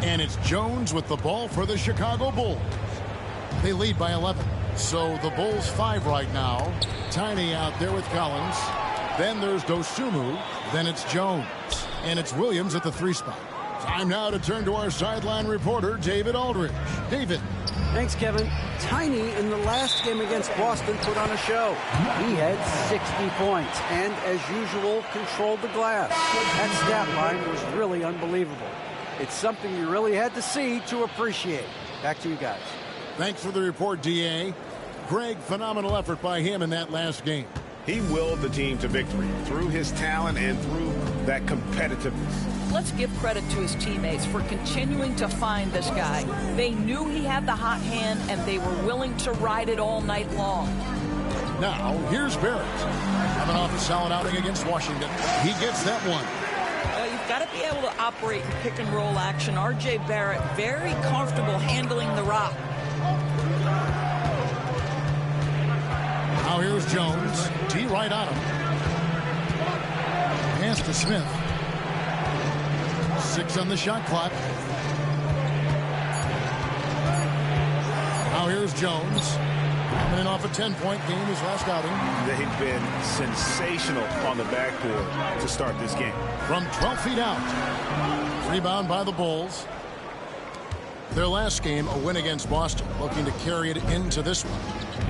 And it's Jones with the ball for the Chicago Bulls. They lead by 11. So the Bulls 5 right now. Tiny out there with Collins. Then there's Dosunmu. Then it's Jones. And it's Williams at the 3 spot. Time now to turn to our sideline reporter, David Aldridge. David. Thanks, Kevin. Tiny in the last game against Boston put on a show. He had 60 points and, as usual, controlled the glass. That stat line was really unbelievable. It's something you really had to see to appreciate. Back to you guys. Thanks for the report, D.A. Greg, phenomenal effort by him in that last game. He willed the team to victory through his talent and through that competitiveness. Let's give credit to his teammates for continuing to find this guy. They knew he had the hot hand, and they were willing to ride it all night long. Now, here's Barrett. Coming off a solid outing against Washington. He gets that one. You've got to be able to operate in pick-and-roll action. R.J. Barrett, very comfortable handling the rock. Now here's Jones. D right on him. Pass to Smith. 6 on the shot clock. Now here's Jones. Coming in off a 10-point game his last outing. They've been sensational on the backboard to start this game. From 12 feet out. Rebound by the Bulls. Their last game, a win against Boston, looking to carry it into this one.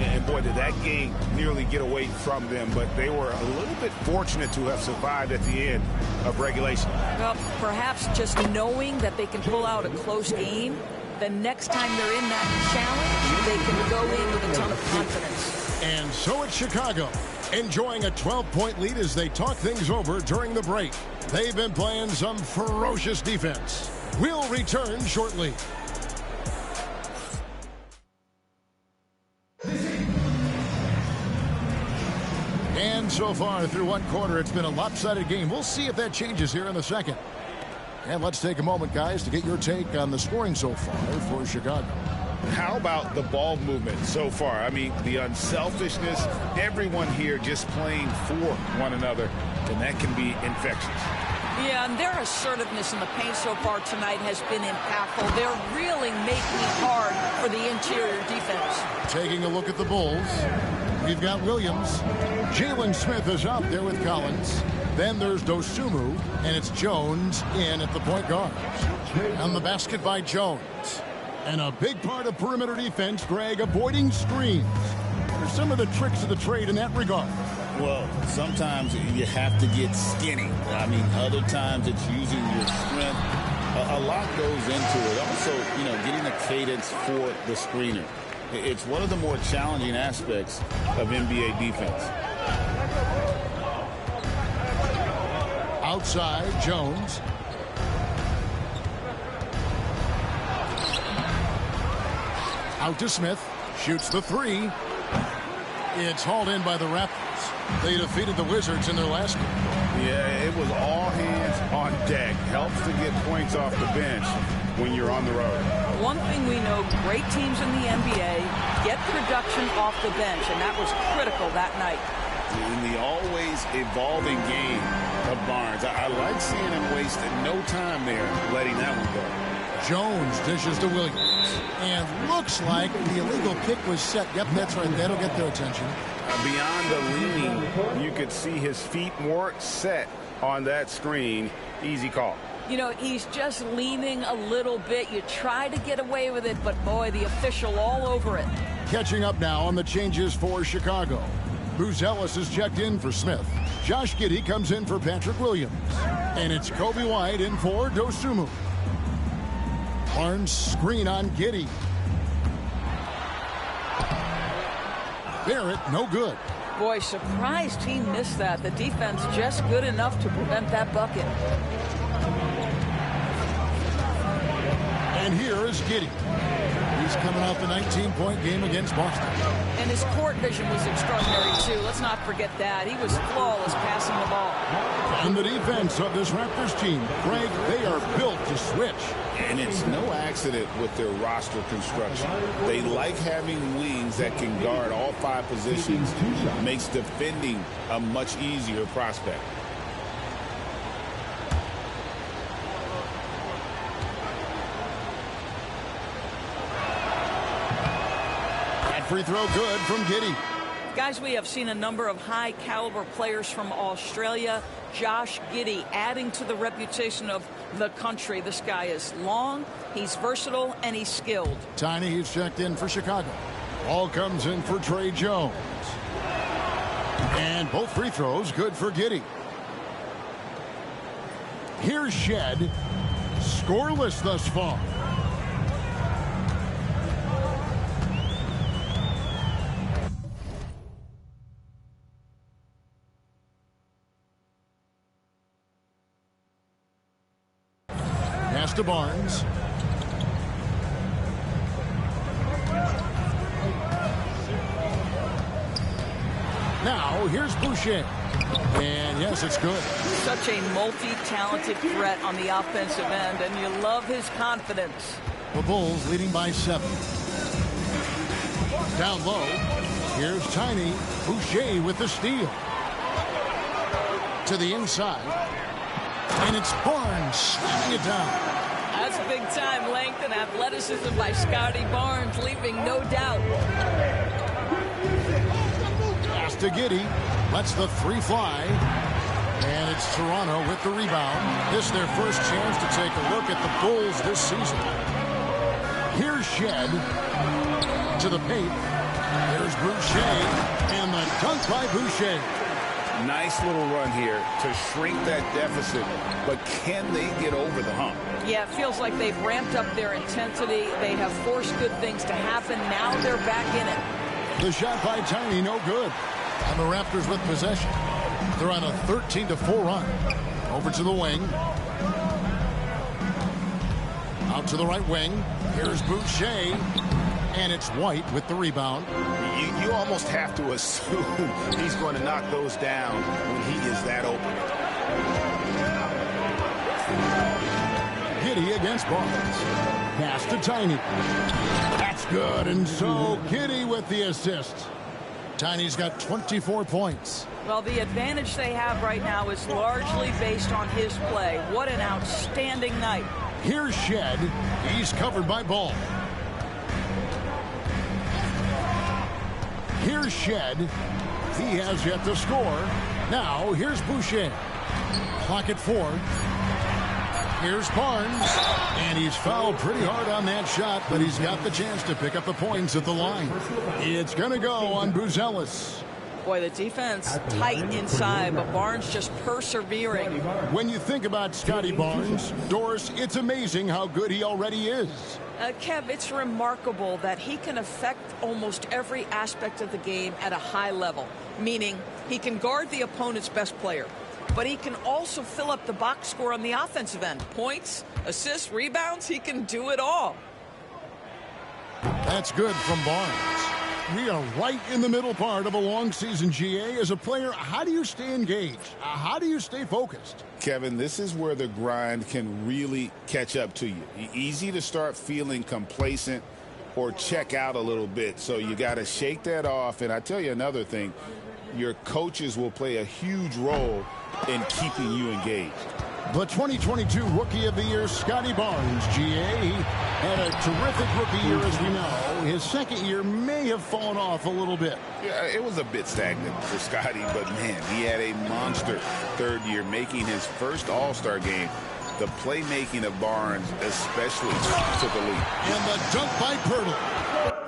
And boy, did that game nearly get away from them, but they were a little bit fortunate to have survived at the end of regulation. Well, perhaps just knowing that they can pull out a close game, the next time they're in that challenge, they can go in with a ton of confidence. And so it's Chicago, enjoying a 12-point lead as they talk things over during the break. They've been playing some ferocious defense. We'll return shortly. And so far through one quarter, it's been a lopsided game. We'll see if that changes here in the second. And let's take a moment, guys, to get your take on the scoring so far for Chicago. How about the ball movement so far? I mean, the unselfishness, everyone here just playing for one another, and that can be infectious. Yeah, and their assertiveness in the paint so far tonight has been impactful. They're really making it hard for the interior defense. Taking a look at the Bulls, we've got Williams. Jalen Smith is out there with Collins. Then there's Dosunmu, and it's Jones in at the point guard. On the basket by Jones. And a big part of perimeter defense, Greg, avoiding screens. What are some of the tricks of the trade in that regard? Well, sometimes you have to get skinny. I mean, other times it's using your strength. A lot goes into it. Also, getting a cadence for the screener. It's one of the more challenging aspects of NBA defense. Outside, Jones. Out to Smith. Shoots the 3. It's hauled in by the Raptors. They defeated the Wizards in their last game. Yeah, it was all hands on deck. Helps to get points off the bench when you're on the road. One thing we know, great teams in the NBA get production off the bench, and that was critical that night. In the always evolving game of Barnes, I like seeing him wasting no time there letting that one go. Jones dishes to Williams. And looks like the illegal kick was set. Yep, that's right. That'll get their attention. Beyond the leaning, you could see his feet weren't set on that screen. Easy call. He's just leaning a little bit. You try to get away with it, but boy, the official all over it. Catching up now on the changes for Chicago. Buzelis is checked in for Smith. Josh Giddey comes in for Patrick Williams. And it's Kobe White in for Dosunmu. Barnes screen on Giddey. Barrett, no good. Boy, surprised he missed that. The defense just good enough to prevent that bucket. And here is Giddey. He's coming off a 19-point game against Boston. And his court vision was extraordinary, too. Let's not forget that. He was flawless passing the ball. And the defense of this Raptors team, Greg, they are built to switch. And it's no accident with their roster construction. They like having wings that can guard all 5 positions. Makes defending a much easier prospect. free throw good from Giddey. Guys, we have seen a number of high-caliber players from Australia. Josh Giddey adding to the reputation of the country. This guy is long, he's versatile, and he's skilled. Tiny is checked in for Chicago. Ball comes in for Trey Jones. And both free throws good for Giddey. Here's Shed. Scoreless thus far. Pass to Barnes. Now, here's Boucher. And yes, it's good. Such a multi-talented threat on the offensive end, and you love his confidence. The Bulls leading by 7. Down low, here's Tiny. Boucher with the steal. To the inside. And it's Barnes slamming it down. That's big-time length and athleticism by Scotty Barnes, leaving no doubt. Pass to Giddey. Lets the three fly. And it's Toronto with the rebound. This is their first chance to take a look at the Bulls this season. Here's Shed. To the paint. Here's Boucher. And the dunk by Boucher. Nice little run here to shrink that deficit, but can they get over the hump? Yeah, it feels like they've ramped up their intensity. They have forced good things to happen. Now they're back in it. The shot by Tiny, no good. And the Raptors with possession. They're on a 13-4 run. Over to the wing. Out to the right wing. Here's Boucher. And it's White with the rebound. You almost have to assume he's going to knock those down when he is that open. Giddey against Barnes. Pass to Tiny. That's good. And so Giddey with the assist. Tiny's got 24 points. Well, the advantage they have right now is largely based on his play. What an outstanding night. Here's Shed. He's covered by Ball. Here's Shed. He has yet to score. Now, here's Boucher. Clock at 4. Here's Barnes. And he's fouled pretty hard on that shot, but he's got the chance to pick up the points at the line. It's going to go on Buzelis. Boy, the defense tight inside, but Barnes just persevering. When you think about Scotty Barnes, Doris, it's amazing how good he already is. Kev, it's remarkable that he can affect almost every aspect of the game at a high level, meaning he can guard the opponent's best player, but he can also fill up the box score on the offensive end. Points, assists, rebounds, he can do it all. That's good from Barnes. We are right in the middle part of a long season, GA. As a player, how do you stay engaged? How do you stay focused? Kevin, this is where the grind can really catch up to you. Easy to start feeling complacent or check out a little bit. So you got to shake that off. And I tell you another thing, your coaches will play a huge role in keeping you engaged. The 2022 Rookie of the Year, Scotty Barnes, GA. He had a terrific rookie year, as we know. His second year may have fallen off a little bit. Yeah, it was a bit stagnant for Scotty, but man, he had a monster third year, making his first All-Star game. The playmaking of Barnes especially took a leap. And the dunk by Pirtle.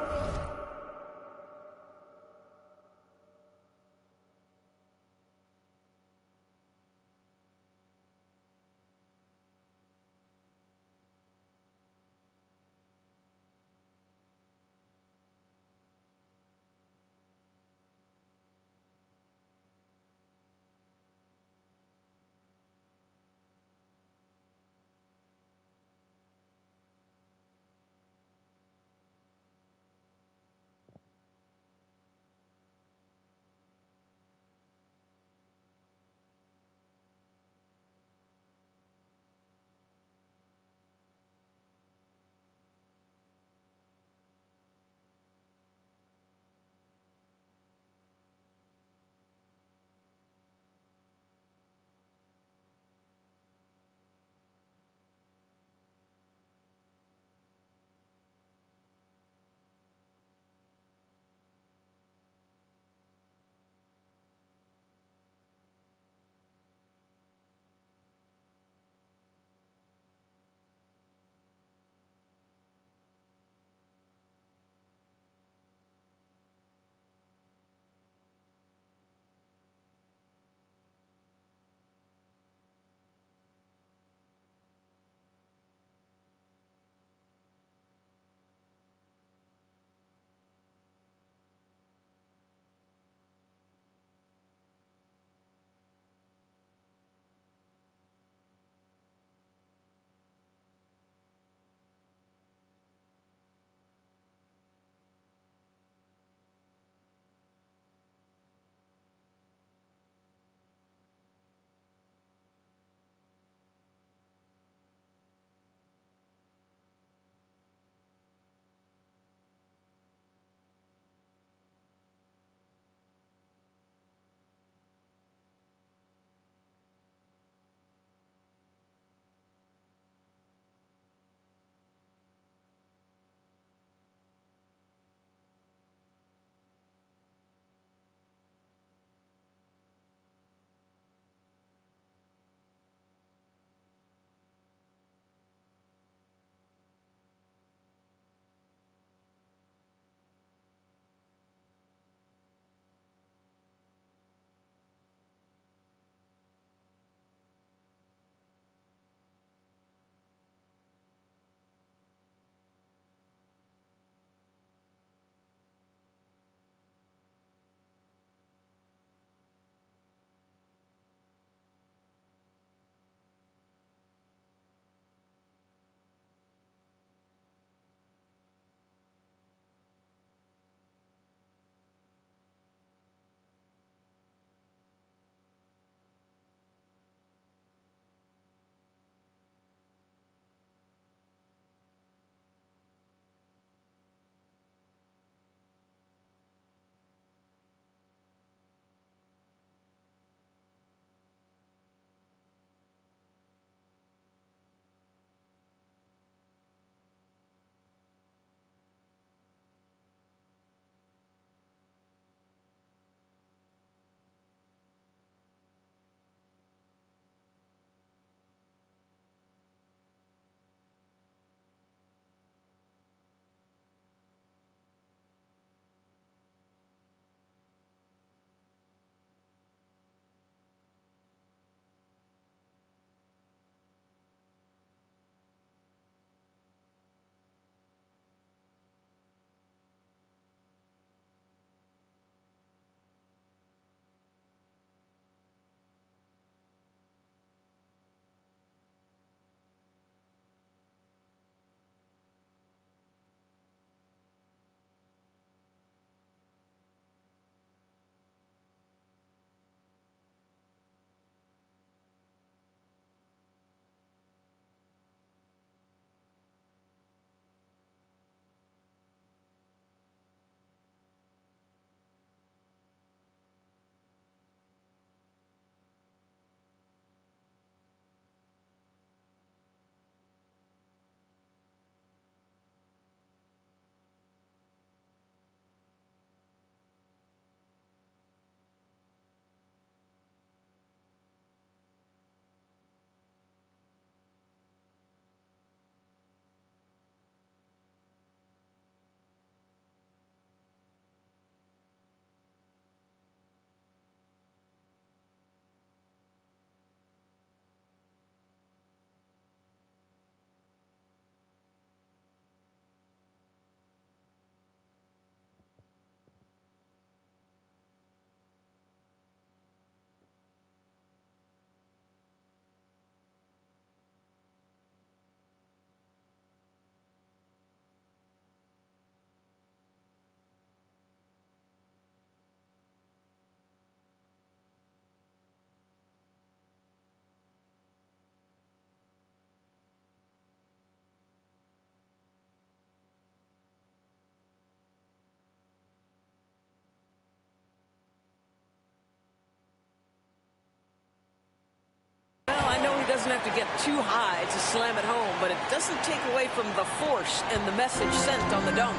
doesn't have to get too high to slam it home, but it doesn't take away from the force and the message sent on the dunk.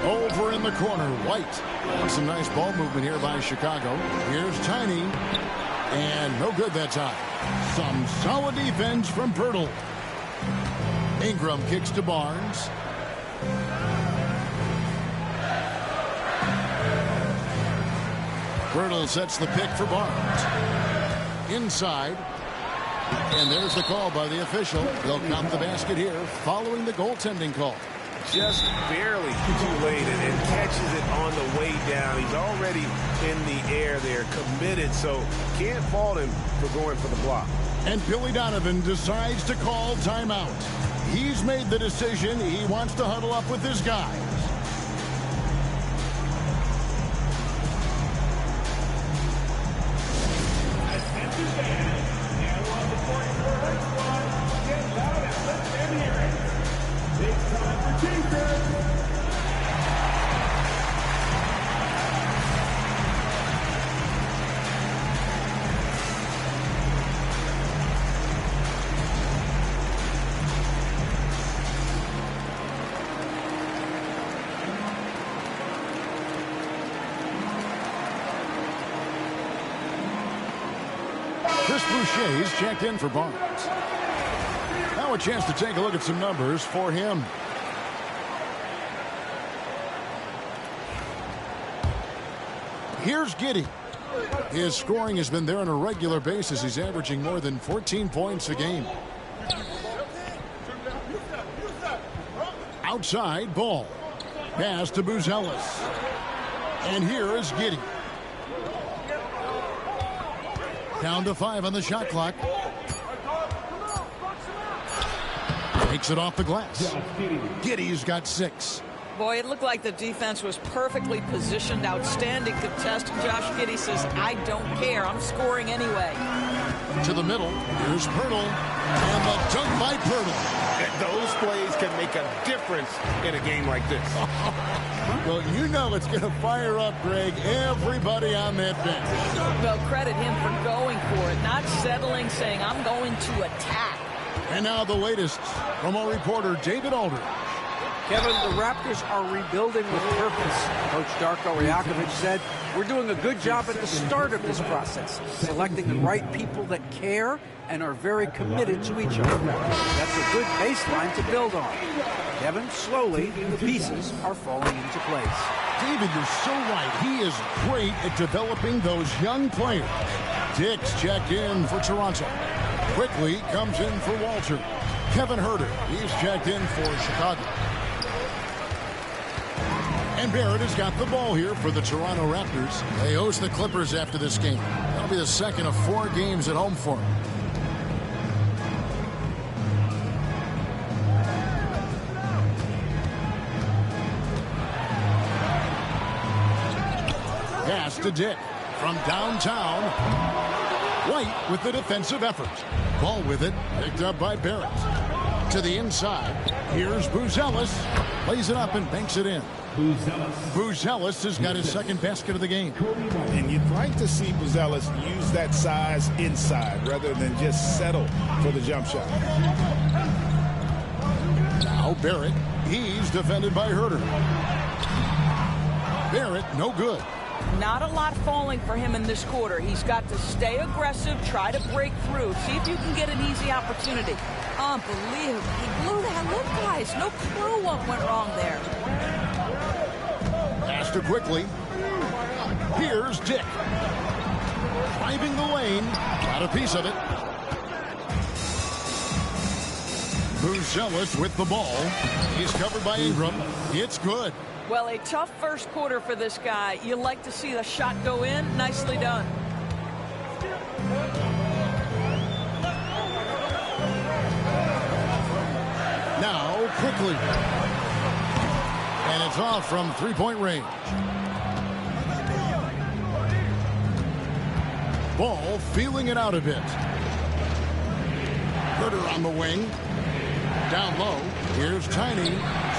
Over in the corner, White. Some nice ball movement here by Chicago. Here's Tiny. And no good that time. Some solid defense from Pirtle. Ingram kicks to Barnes. Pirtle sets the pick for Barnes. Inside. And there's the call by the official. They'll count the basket here following the goaltending call. Just barely too late and catches it on the way down. He's already in the air there, committed, so can't fault him for going for the block. And Billy Donovan decides to call timeout. He's made the decision. He wants to huddle up with his guys. Boucher's checked in for Barnes. Now a chance to take a look at some numbers for him. Here's Giddey. His scoring has been there on a regular basis. He's averaging more than 14 points a game. Outside ball. Pass to Buzelis. And here is Giddey. Down to 5 on the shot clock. Takes it off the glass. Giddey's got 6. Boy, it looked like the defense was perfectly positioned. Outstanding contest. Josh Giddey says, I don't care. I'm scoring anyway. To the middle. Here's Pirtle. And the dunk by Pirtle. Those plays can make a difference in a game like this. Well, you know it's going to fire up, Greg, everybody on that bench. Well, credit him for going for it, not settling, saying, I'm going to attack. And now the latest from our reporter, David Aldridge. Kevin, the Raptors are rebuilding with purpose. Coach Darko Rajakovic said, we're doing a good job at the start of this process, selecting the right people that care and are very committed to each other. That's a good baseline to build on. Kevin, slowly, the pieces are falling into place. David, you're so right. He is great at developing those young players. Dix checked in for Toronto. Quickly comes in for Walter. Kevin Huerter, he's checked in for Chicago. And Barrett has got the ball here for the Toronto Raptors. They host the Clippers after this game. That'll be the second of 4 games at home for them. Pass to Dick from downtown. White with the defensive effort. Ball with it, picked up by Barrett. To the inside, here's Buzelis. Plays it up and banks it in. Buzelis has got his second basket of the game. And you'd like to see Buzelis use that size inside rather than just settle for the jump shot. Now Barrett, he's defended by Huerter. Barrett, no good. Not a lot falling for him in this quarter. He's got to stay aggressive, try to break through, see if you can get an easy opportunity. Unbelievable. He blew that. Look, guys, no clue what went wrong there. Pass to quickly. Here's Dick. Driving the lane. Got a piece of it. Buzelis with the ball. He's covered by Ingram. It's good. Well, a tough first quarter for this guy. You like to see the shot go in. Nicely done. Now, quickly. And it's off from three-point range. Ball feeling it out a bit. Huerter on the wing. Down low. Here's Tiny.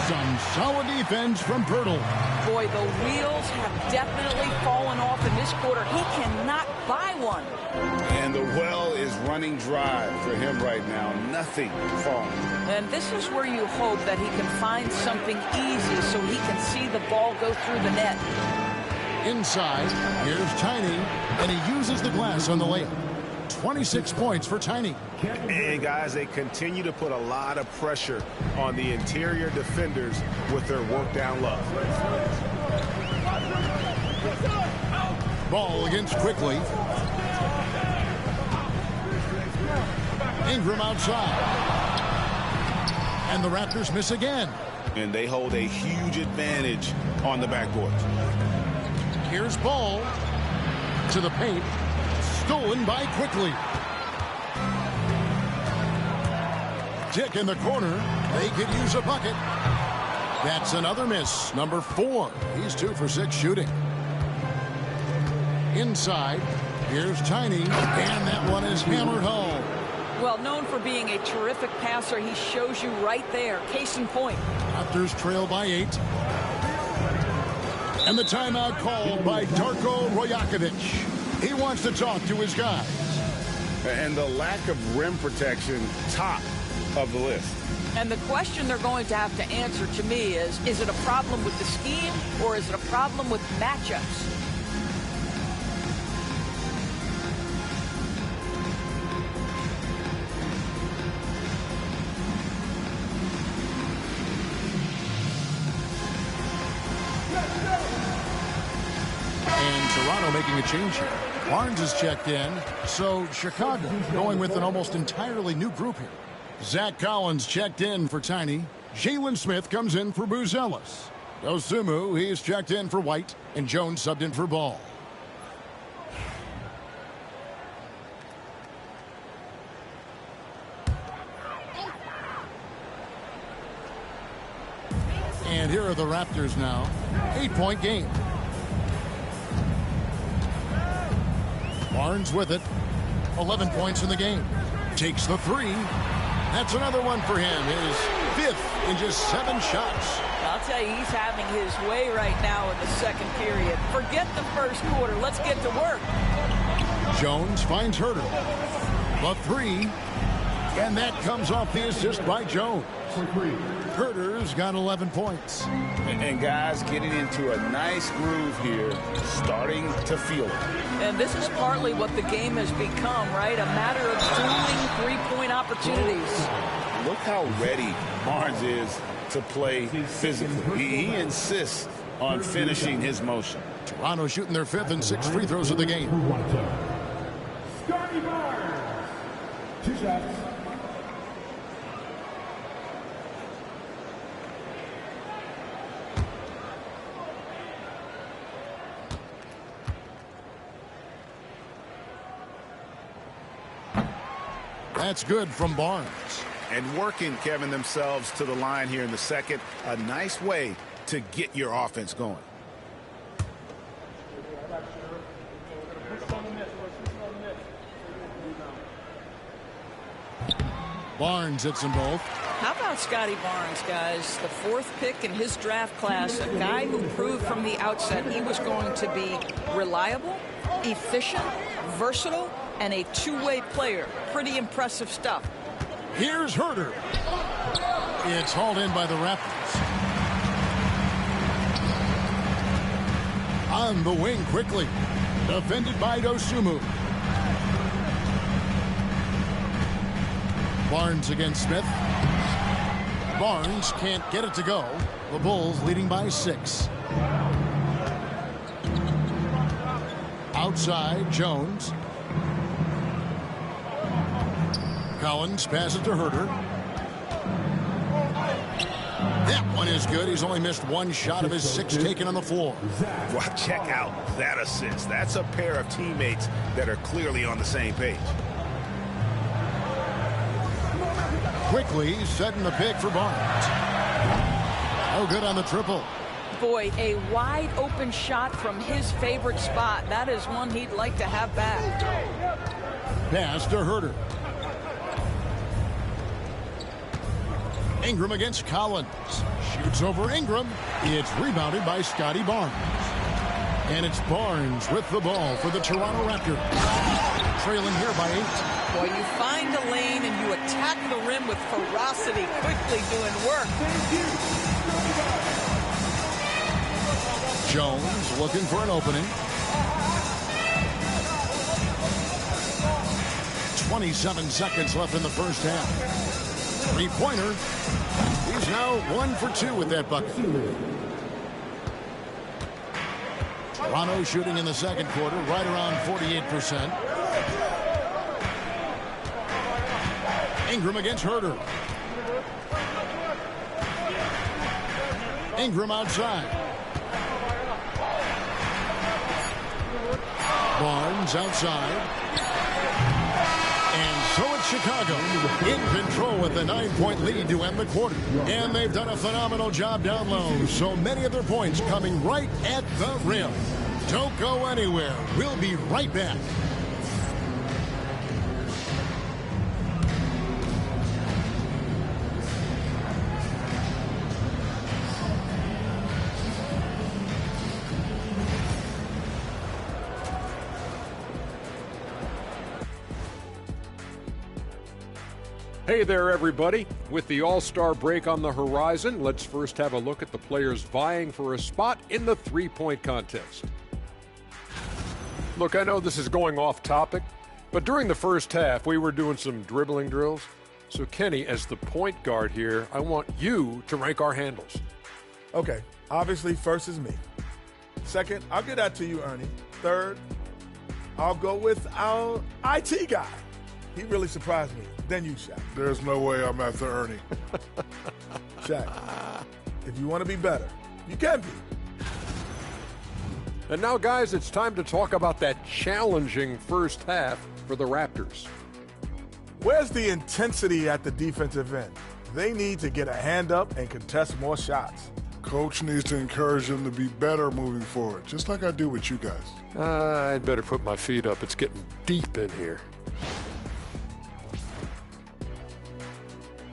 Some solid defense from Pirtle. Boy, the wheels have definitely fallen off in this quarter. He cannot buy one. And the well is running dry for him right now. Nothing falling. And this is where you hope that he can find something easy so he can see the ball go through the net. Inside, here's Tiny, and he uses the glass on the layup. 26 points for Tiny. And guys, they continue to put a lot of pressure on the interior defenders with their work down low. Ball against Quickly. Ingram outside. And the Raptors miss again. And they hold a huge advantage on the backcourt. Here's Ball to the paint. Stolen by Quickly. Tick in the corner. They could use a bucket. That's another miss. Number 4. He's 2 for 6 shooting. Inside. Here's Tiny. And that one is hammered home. Well, known for being a terrific passer, he shows you right there. Case in point. Raptors trail by 8. And the timeout called by Darko Rajakovic. He wants to talk to his guys. And the lack of rim protection, top of the list. And the question they're going to have to answer to me is it a problem with the scheme or is it a problem with matchups? And Toronto making a change here. Barnes is checked in, so Chicago going with an almost entirely new group here. Zach Collins checked in for Tiny. Jalen Smith comes in for Buzelis. Dosumu, he's checked in for White, and Jones subbed in for Ball. And here are the Raptors now. 8-point game. Barnes with it. 11 points in the game. Takes the 3. That's another one for him. His 5th in just 7 shots. I'll tell you, he's having his way right now in the second period. Forget the first quarter. Let's get to work. Jones finds Herter. The 3. And that comes off the assist by Jones. Herter's got 11 points. And guys getting into a nice groove here, starting to feel it. And this is partly what the game has become, right? A matter of dueling three-point opportunities. Look how ready Barnes is to play physically. He insists on finishing his motion. Toronto shooting their 5th and 6th free throws of the game. Scotty Barnes. 2 shots. That's good from Barnes. And working, Kevin, themselves to the line here in the second. A nice way to get your offense going. Barnes hits them both. How about Scotty Barnes, guys? The 4th pick in his draft class, a guy who proved from the outset he was going to be reliable, efficient, versatile, and a two-way player. Pretty impressive stuff. Here's Herter. It's hauled in by the Raptors. On the wing quickly. Defended by Dosumu. Barnes against Smith. Barnes can't get it to go. The Bulls leading by 6. Outside, Jones. Collins passes to Herter. That one is good. He's only missed 1 shot of his 6 taken on the floor. Well, check out that assist. That's a pair of teammates that are clearly on the same page. Quickly setting the pick for Barnes. Oh, good on the triple. Boy, a wide open shot from his favorite spot. That is one he'd like to have back. Pass to Herter. Ingram against Collins. Shoots over Ingram. It's rebounded by Scotty Barnes. And it's Barnes with the ball for the Toronto Raptors. Trailing here by 8. Boy, you find a lane and you attack the rim with ferocity, quickly doing work. Jones looking for an opening. 27 seconds left in the first half. Three-pointer. He's now 1 for 2 with that bucket. Toronto shooting in the second quarter right around 48%. Ingram against Herter. Ingram outside. Barnes outside. And so it's Chicago in control with a 9-point lead to end the quarter. And they've done a phenomenal job down low. So many of their points coming right at the rim. Don't go anywhere. We'll be right back. Hey there, everybody. With the All-Star break on the horizon, let's first have a look at the players vying for a spot in the three-point contest. Look, I know this is going off topic, but during the first half, we were doing some dribbling drills. So, Kenny, as the point guard here, I want you to rank our handles. Okay, obviously first is me. Second, I'll get that to you, Ernie. Third, I'll go with our IT guy. He really surprised me. Then you, Shaq. There's no way I'm after Ernie. Shaq, if you want to be better, you can be. And now, guys, it's time to talk about that challenging first half for the Raptors. Where's the intensity at the defensive end? They need to get a hand up and contest more shots. Coach needs to encourage them to be better moving forward, just like I do with you guys. I'd better put my feet up. It's getting deep in here.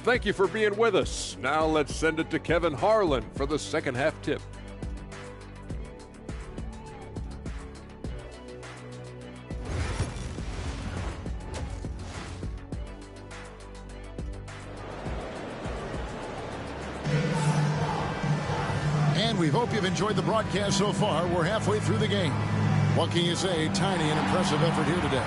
Thank you for being with us. Now let's send it to Kevin Harlan for the second half tip. And we hope you've enjoyed the broadcast so far. We're halfway through the game. What can you say? Tiny and impressive effort here today.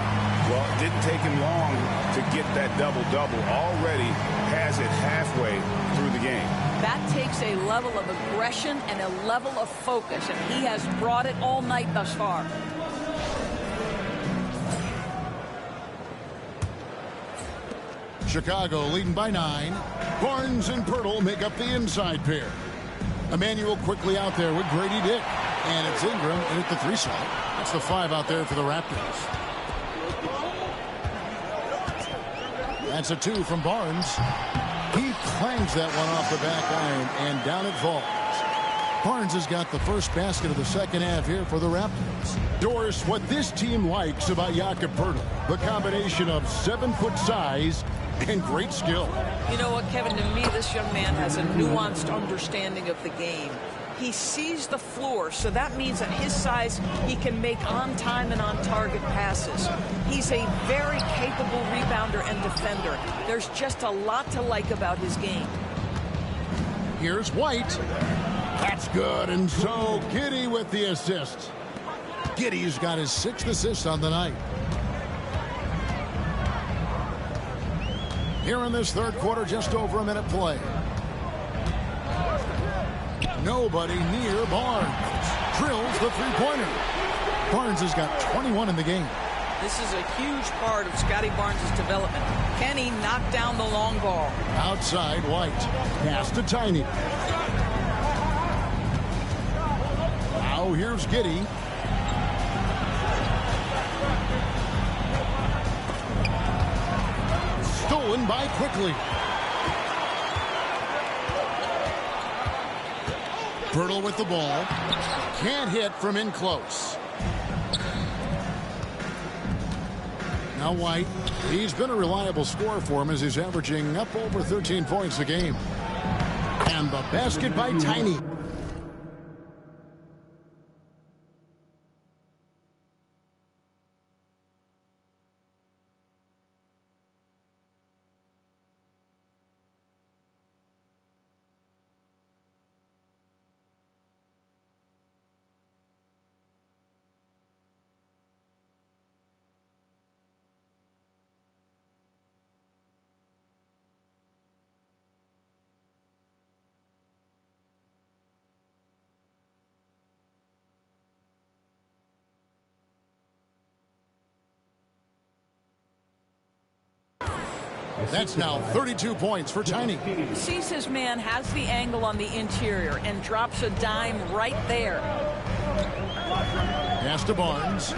Well, it didn't take him long to get that double-double. Already has it halfway through the game. That takes a level of aggression and a level of focus, and he has brought it all night thus far. Chicago leading by 9. Barnes and Pirtle make up the inside pair. Emmanuel quickly out there with Grady Dick. And it's Ingram in at the 3 slot. That's the 5 out there for the Raptors. That's a 2 from Barnes. He clangs that one off the back iron, and down it falls. Barnes has got the first basket of the second half here for the Raptors. Doris, what this team likes about Jakob Poeltl, the combination of 7-foot size and great skill. You know what, Kevin, to me, this young man has a nuanced understanding of the game. He sees the floor, so that means at his size, he can make on-time and on-target passes. He's a very capable rebounder and defender. There's just a lot to like about his game. Here's White. That's good, and so Giddey with the assist. Giddey's got his 6th assist on the night. Here in this third quarter, just over a minute play. Nobody near Barnes. Drills the three-pointer. Barnes has got 21 in the game. This is a huge part of Scotty Barnes' development. Can he knock down the long ball? Outside, White. Pass to Tiny. Now here's Giddey. Stolen by Quickly. Pirtle with the ball. Can't hit from in close. Now White, he's been a reliable scorer for him as he's averaging up over 13 points a game. And the basket by Tiny. That's now 32 points for Tiny. Sees his man, has the angle on the interior, and drops a dime right there. Pass to Barnes.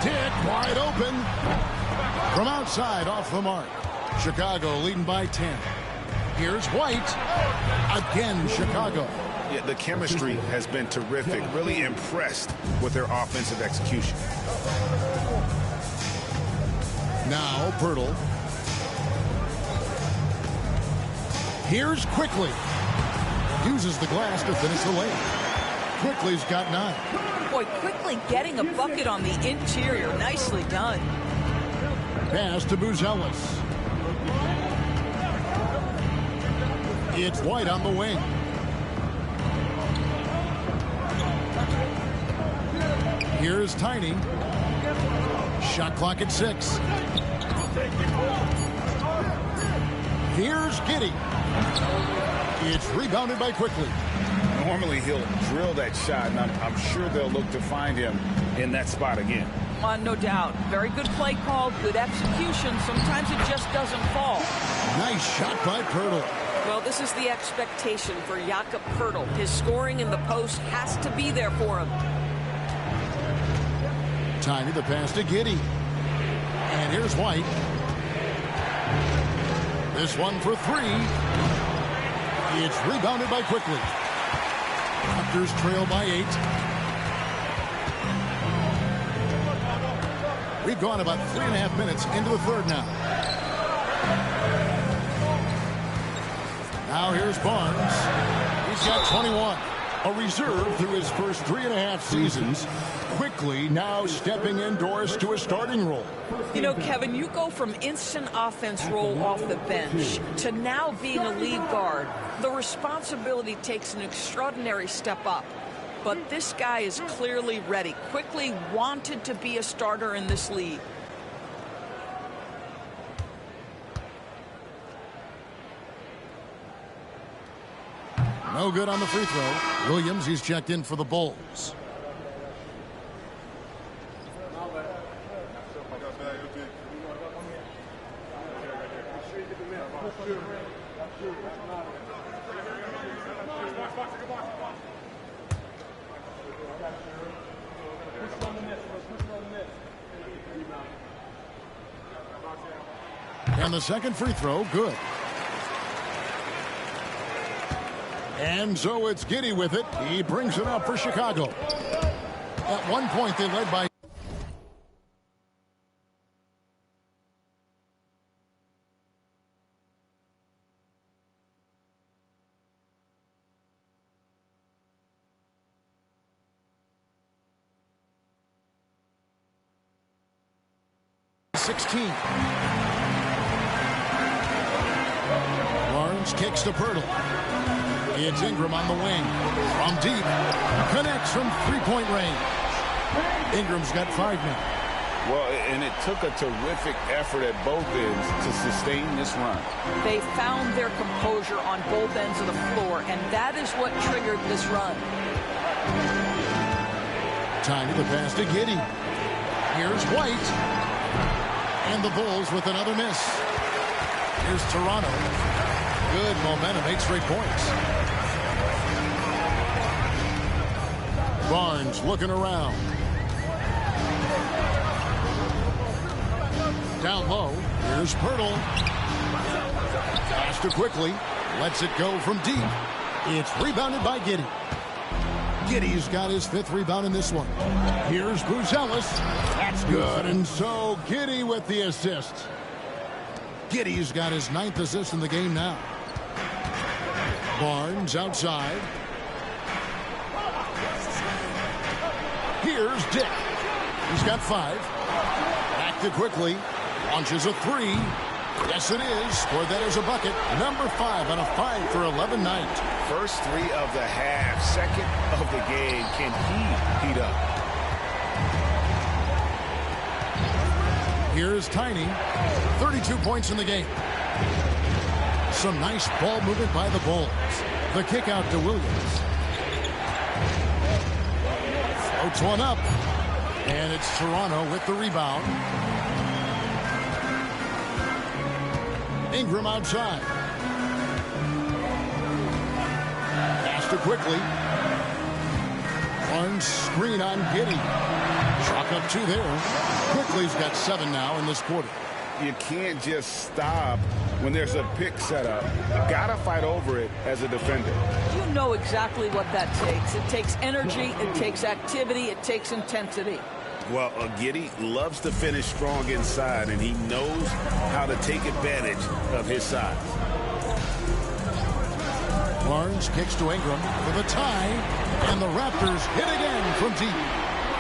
Dick wide open. From outside, off the mark. Chicago leading by 10. Here's White. Again, Chicago. Yeah, the chemistry has been terrific. Really impressed with their offensive execution. Now Pirtle. Here's Quickly. Uses the glass to finish the lane. Quickly's got 9. Boy, Quickly getting a bucket on the interior. Nicely done. Pass to Buzelis. It's White on the wing. Here's Tiny. Shot clock at 6. Here's Giddey. It's rebounded by Quickly. Normally he'll drill that shot, and I'm sure they'll look to find him in that spot again. No doubt. Very good play call, good execution. Sometimes it just doesn't fall. Nice shot by Pirtle. Well, this is the expectation for Jakob Pirtle. His scoring in the post has to be there for him. Tiny the pass to Giddey. And here's White. This one for 3. It's rebounded by Quickly. Raptors trail by 8. We've gone about 3.5 minutes into the third now. Now here's Barnes. He's got 21. A reserve through his first 3.5 seasons. Quickly now stepping indoors to a starting role. You know, Kevin, you go from instant offense role off the bench to now being a lead guard. The responsibility takes an extraordinary step up. But this guy is clearly ready. Quickly wanted to be a starter in this league. No good on the free throw. Williams, he's checked in for the Bulls. And the second free throw, good. And so it's Giddey with it. He brings it up for Chicago. At one point, they led by Barnes kicks to Pirtle. It's Ingram on the wing. From deep. Connects from three-point range. Ingram's got 5 now. Well, and it took a terrific effort at both ends to sustain this run. They found their composure on both ends of the floor, and that is what triggered this run. Tiny the pass to Giddey. Here's White. And the Bulls with another miss. Here's Toronto. Good momentum, 8 straight points. Barnes looking around. Down low. Here's Pirtle. Pass to Quickly. Lets it go from deep. It's rebounded by Giddey. Giddey's got his 5th rebound in this one. Here's Buzelis. That's good. And so Giddey with the assist. Giddey's got his 9th assist in the game now. Barnes outside. Here's Dick. He's got 5. Acted quickly. Launches a 3. Yes, it is. Scored that as a bucket. Number 5 on a 5 for 11 night. First 3 of the half. Second of the game. Can he heat up? Here's Tiny. 32 points in the game. Some nice ball movement by the Bulls. The kick out to Williams. Floats one up. And it's Toronto with the rebound. Ingram outside. Pass to quickly. Barnes screen on Giddey. Chalk up 2 there. Quickly's got 7 now in this quarter. You can't just stop when there's a pick set up. Gotta fight over it as a defender. You know exactly what that takes. It takes energy, it takes activity, it takes intensity. Well, Giddey loves to finish strong inside, and he knows how to take advantage of his size. Barnes kicks to Ingram for the tie, and the Raptors hit again from deep.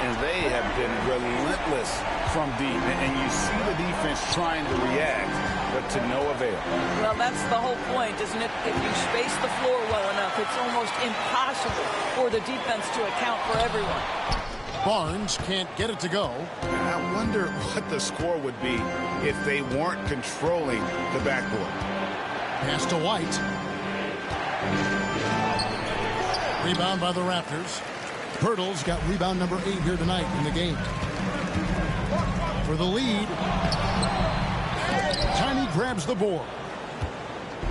And they have been relentless from deep, and you see the defense trying to react, but to no avail. Well, that's the whole point, isn't it? If you space the floor well enough, it's almost impossible for the defense to account for everyone. Barnes can't get it to go. I wonder what the score would be if they weren't controlling the backboard. Pass to White. Rebound by the Raptors. Pirtle's got rebound number 8 here tonight in the game. For the lead. Tiny grabs the board.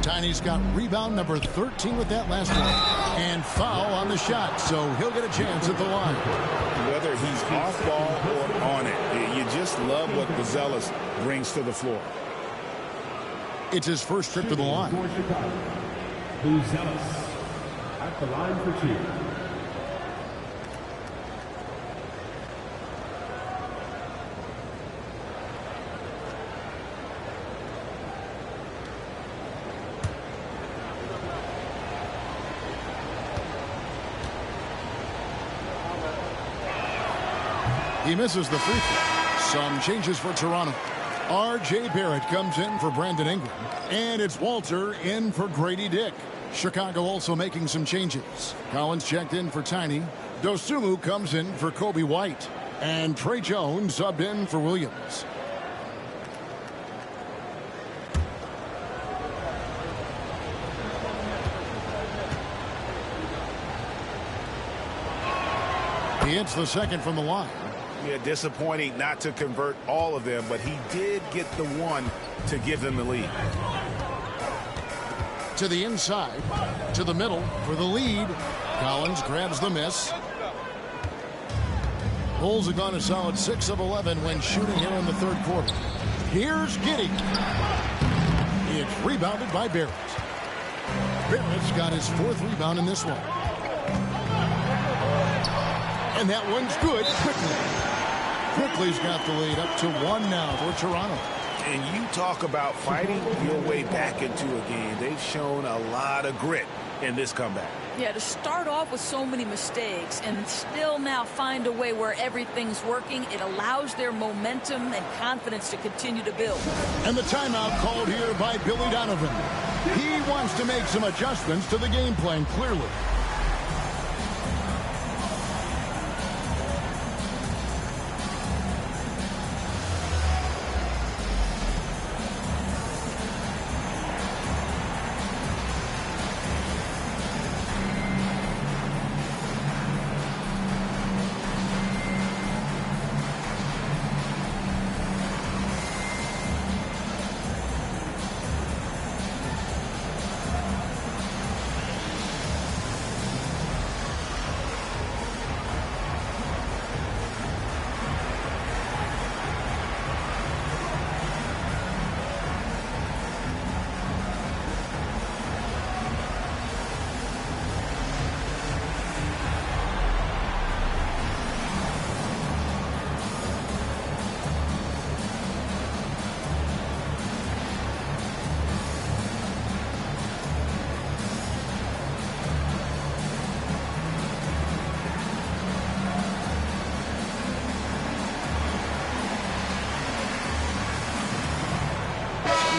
Tiny's got rebound number 13 with that last one. And foul on the shot, so he'll get a chance at the line. Whether he's off ball or on it, you just love what Buzelis brings to the floor. It's his first trip to the line. Buzelis at the line for 2. He misses the free throw. Some changes for Toronto. R.J. Barrett comes in for Brandon Ingram. And it's Walter in for Grady Dick. Chicago also making some changes. Collins checked in for Tiny. Dosunmu comes in for Kobe White. And Trey Jones subbed in for Williams. He hits the second from the line. Yeah, disappointing not to convert all of them, but he did get the one to give them the lead. To the inside, to the middle for the lead. Collins grabs the miss. Bulls have gone a solid 6 of 11 when shooting here in the third quarter. Here's Giddey. It's rebounded by Barrett. Barrett's got his 4th rebound in this one. And that one's good. Quickly's got the lead up to 1 now for Toronto. And you talk about fighting your way back into a game. They've shown a lot of grit in this comeback. Yeah, to start off with so many mistakes and still now find a way where everything's working, it allows their momentum and confidence to continue to build. And the timeout called here by Billy Donovan. He wants to make some adjustments to the game plan, clearly.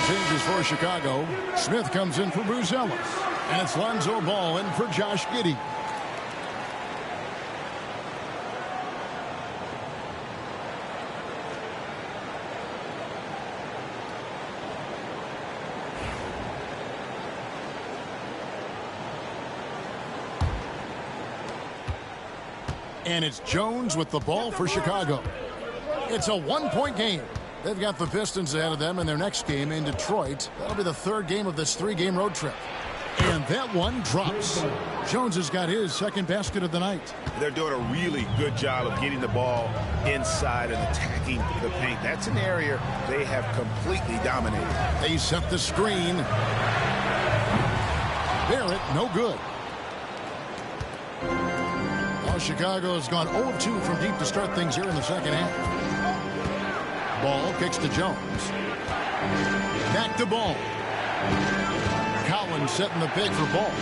changes for Chicago. Smith comes in for Bruce Ellis. And it's Lonzo Ball in for Josh Giddey. And it's Jones with the ball for Chicago. It's a one-point game. They've got the Pistons ahead of them in their next game in Detroit. That'll be the third game of this three-game road trip. And that one drops. Jones has got his second basket of the night. They're doing a really good job of getting the ball inside and attacking the paint. That's an area they have completely dominated. They set the screen. Barrett, no good. Well, Chicago has gone 0-2 from deep to start things here in the second half. Ball kicks to Jones. Back to Ball. Collins setting the pick for Ball.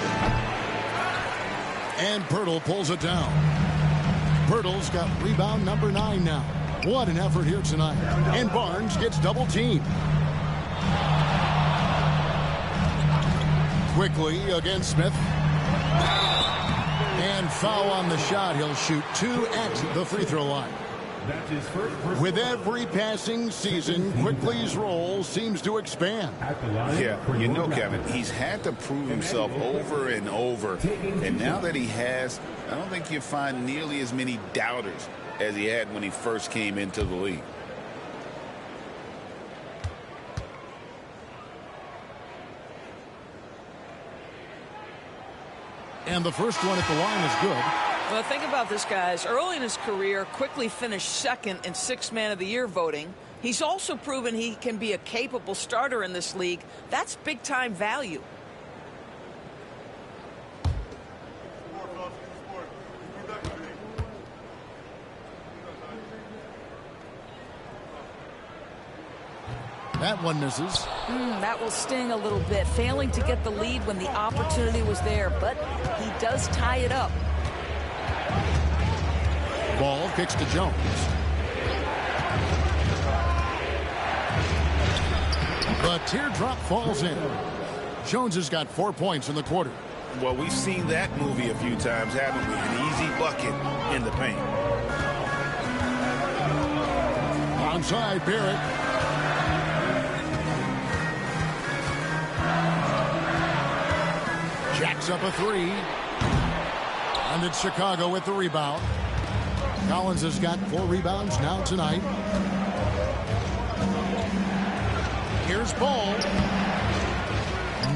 And Pirtle pulls it down. Pirtle's got rebound number 9 now. What an effort here tonight. And Barnes gets double teamed. Quickly against Smith. And foul on the shot. He'll shoot 2 at the free throw line. With every passing season, Quickly's role seems to expand. Yeah, you know, Kevin, he's had to prove himself over and over. And now that he has, I don't think you find nearly as many doubters as he had when he first came into the league. And the first one at the line is good. Well, think about this, guys. Early in his career, Quickly finished second in Sixth Man of the Year voting. He's also proven he can be a capable starter in this league. That's big-time value. That one misses. That will sting a little bit. Failing to get the lead when the opportunity was there, but he does tie it up. Ball kicks to Jones. The teardrop falls in. Jones has got 4 points in the quarter. Well, we've seen that movie a few times, haven't we? An easy bucket in the paint. Onside, Barrett. Jacks up a 3. And it's Chicago with the rebound. Collins has got 4 rebounds now tonight. Here's Ball.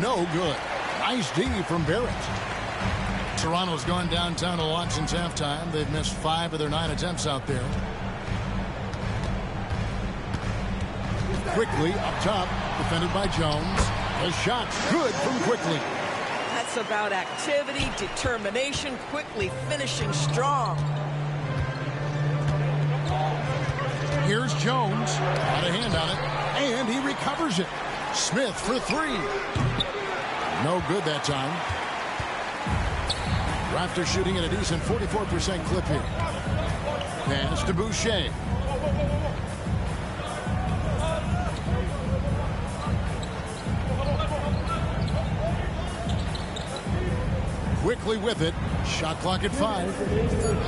No good. Nice D from Barrett. Toronto's gone downtown a lot since halftime. They've missed 5 of their 9 attempts out there. Quickly up top, defended by Jones. The shot's good from Quickly. That's about activity, determination, Quickly finishing strong. Here's Jones. Got a hand on it. And he recovers it. Smith for 3. No good that time. Raptors shooting at a decent 44% clip here. Pass to Boucher. Quickly with it. Shot clock at 5.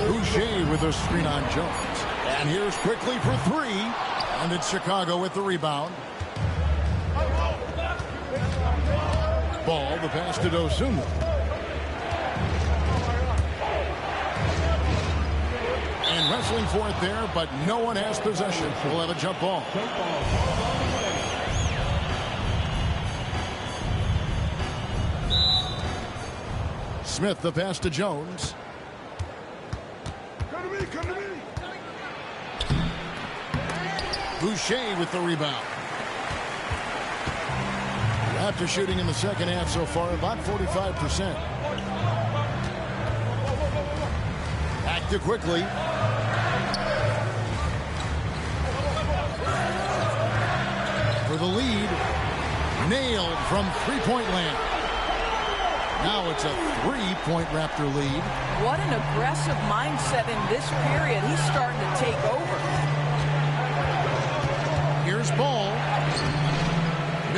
Boucher with a screen on Jones. And here's Quickly for 3. And it's Chicago with the rebound. Ball, the pass to Dosunmu. And wrestling for it there, but no one has possession. We'll have a jump ball. Smith, the pass to Jones. Come to me, come to me. Boucher with the rebound. After shooting in the second half so far, about 45%. Back to Quickly. For the lead. Nailed from three-point land. Now it's a 3-point Raptor lead. What an aggressive mindset in this period. He's starting to take over. Here's Ball.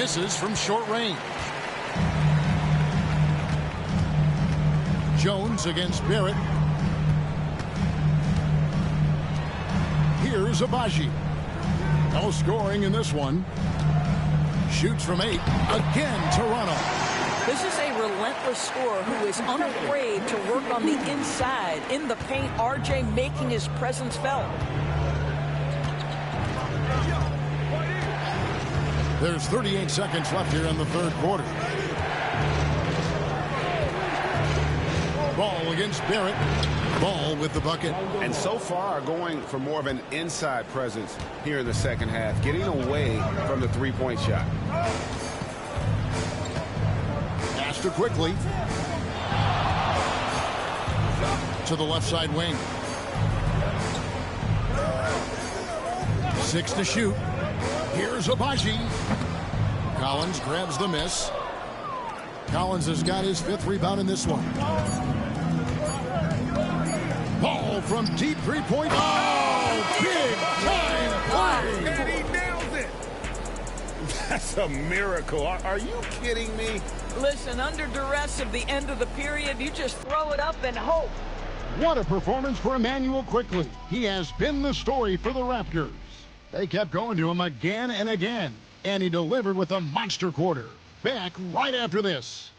Misses from short range. Jones against Barrett. Here's Abaji. No scoring in this one. Shoots from 8. Again, Toronto. This is a relentless scorer who is unafraid to work on the inside. In the paint, RJ making his presence felt. There's 38 seconds left here in the third quarter. Ball against Barrett. Ball with the bucket. And so far going for more of an inside presence here in the second half, getting away from the three-point shot. Astor quickly to the left side wing. 6 to shoot. Here's Abaji. Collins grabs the miss. Collins has got his 5th rebound in this one. Ball from deep three-point. Oh, big time play. And he nails it. That's a miracle. Are you kidding me? Listen, under duress of the end of the period, you just throw it up and hope. What a performance for Emmanuel Quickly. He has been the story for the Raptors. They kept going to him again and again, and he delivered with a monster quarter. Back right after this.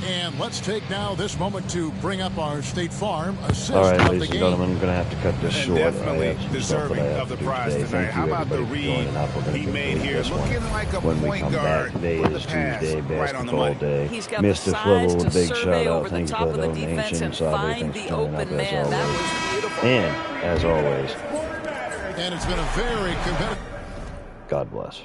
And let's take now this moment to bring up our State Farm assist. All right, of ladies the and game. gentlemen, I'm going to have to cut this And short. definitely I have some deserving stuff that I of have the to do prize today. tonight. Thank How you, about the everybody, for read joining up. We're going he to made continue here? this one. Looking like a When we point come guard back, today with is the pass Tuesday, right on the basketball money. day. He's got the Mr. size Flibble, to big survey shout over out. the Thank you top for of the the defense donation. and Sabe, find thanks the for joining open up as man. That always. was beautiful. And, as always, And it's been a very competitive. God bless.